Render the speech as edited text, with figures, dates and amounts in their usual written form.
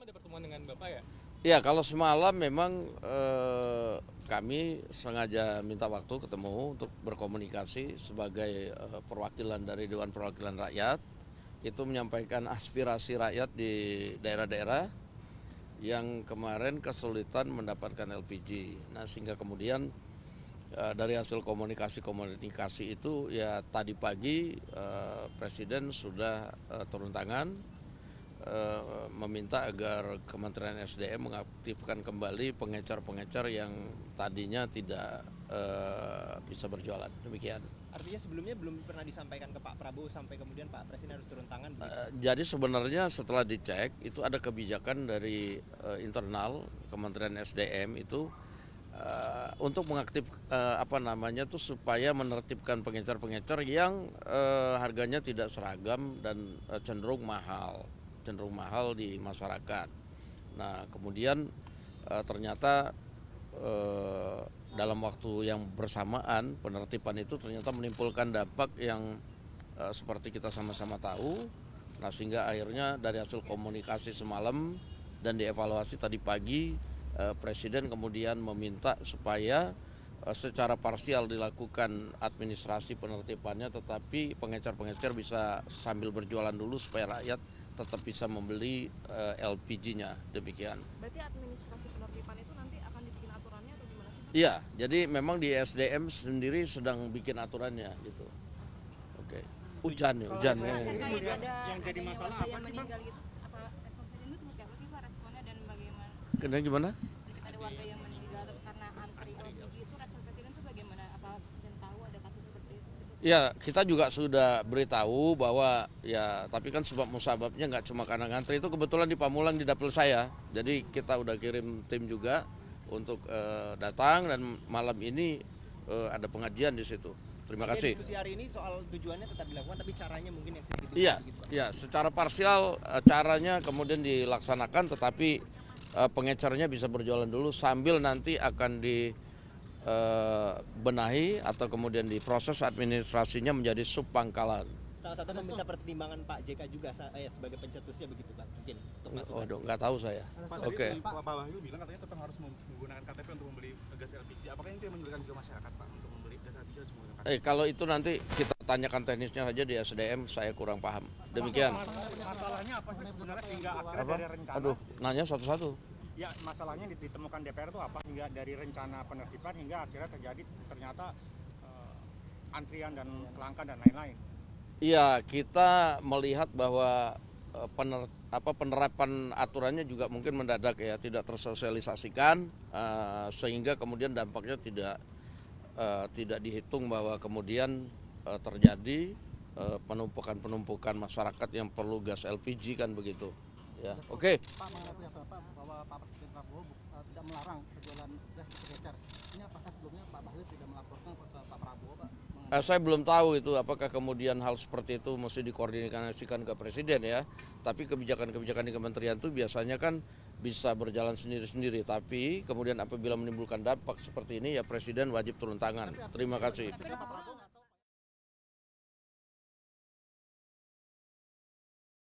semalam ada pertemuan dengan Bapak ya? Ya, kalau semalam memang kami sengaja minta waktu ketemu untuk berkomunikasi sebagai perwakilan dari Dewan Perwakilan Rakyat. Itu menyampaikan aspirasi rakyat di daerah-daerah yang kemarin kesulitan mendapatkan LPG. Nah, sehingga kemudian dari hasil komunikasi itu ya tadi pagi Presiden sudah turun tangan meminta agar Kementerian SDM mengaktifkan kembali pengecer-pengecer yang tadinya tidak bisa berjualan. Demikian. Artinya sebelumnya belum pernah disampaikan ke Pak Prabowo sampai kemudian Pak Presiden harus turun tangan begitu? Jadi sebenarnya setelah dicek itu ada kebijakan dari internal Kementerian SDM itu untuk mengaktif supaya menertibkan pengecer-pengecer yang harganya tidak seragam dan cenderung mahal di masyarakat. Nah, kemudian ternyata dalam waktu yang bersamaan penertiban itu ternyata menimbulkan dampak yang seperti kita sama-sama tahu. Nah, sehingga akhirnya dari hasil komunikasi semalam dan dievaluasi tadi pagi, Presiden kemudian meminta supaya secara parsial dilakukan administrasi penertibannya, tetapi pengecer-pengecer bisa sambil berjualan dulu supaya rakyat tetap bisa membeli LPG-nya. Demikian. Berarti administrasi penertiban itu nanti akan dibikin aturannya atau gimana sih? Iya, jadi memang di SDM sendiri sedang bikin aturannya gitu. Oke. Hujan. Ada yang jadi masalah apa yang sih, Bang? meninggal gitu, apa ini seperti apa sih Pak responnya dan bagaimana? Karena gimana? Ketika ada warga yang meninggal karena antri LPG itu respon Presiden itu bagaimana? Apa dan tahu ada kasus seperti itu? Ya, kita juga sudah beritahu bahwa ya, tapi kan sebab musababnya nggak cuma karena ngantri. Itu kebetulan di Pamulang di dapil saya. Jadi kita udah kirim tim juga untuk datang dan malam ini ada pengajian di situ. Terima kasih. Diskusi hari ini soal tujuannya tetap dilakukan tapi caranya mungkin yang sedikit Iya, begitu, Pak. ya, secara parsial caranya kemudian dilaksanakan, tetapi pengecernya bisa berjualan dulu sambil nanti akan dibenahi atau kemudian diproses administrasinya menjadi subpangkalan. Salah satu meminta pertimbangan Pak JK juga sebagai pencetusnya begitu Pak, mungkin untuk masukan. Waduh, nggak tahu saya. Oke. Pak Bahlil bilang katanya tetap harus menggunakan KTP untuk membeli gas LPG. Apakah itu yang menyulitkan juga masyarakat, Pak, untuk membeli gas LPG harus menggunakan KTP? Kalau itu nanti kita tanyakan teknisnya saja di SDM, saya kurang paham. Demikian. Masalahnya apa sih sebenarnya hingga akhirnya Apa? dari rencana? Aduh, nanya satu-satu. Ya, masalahnya ditemukan DPR itu apa hingga dari rencana penertiban hingga akhirnya ternyata antrian dan kelangkaan dan lain-lain. Iya, kita melihat bahwa penerapan aturannya juga mungkin mendadak ya, tidak tersosialisasikan sehingga kemudian dampaknya tidak dihitung bahwa kemudian terjadi penumpukan masyarakat yang perlu gas LPG kan begitu. Ya, oke. Pak mengenai Bapak bahwa Pak Presiden Prabowo tidak melarang penjualan gas pengecer. Ini apakah sebelumnya Pak Bahlil tidak melaporkan ke Pak Prabowo, Pak? Saya belum tahu itu apakah kemudian hal seperti itu mesti dikoordinasikan ke Presiden ya. Tapi kebijakan-kebijakan di kementerian itu biasanya kan bisa berjalan sendiri-sendiri. Tapi kemudian apabila menimbulkan dampak seperti ini ya Presiden wajib turun tangan. Terima kasih.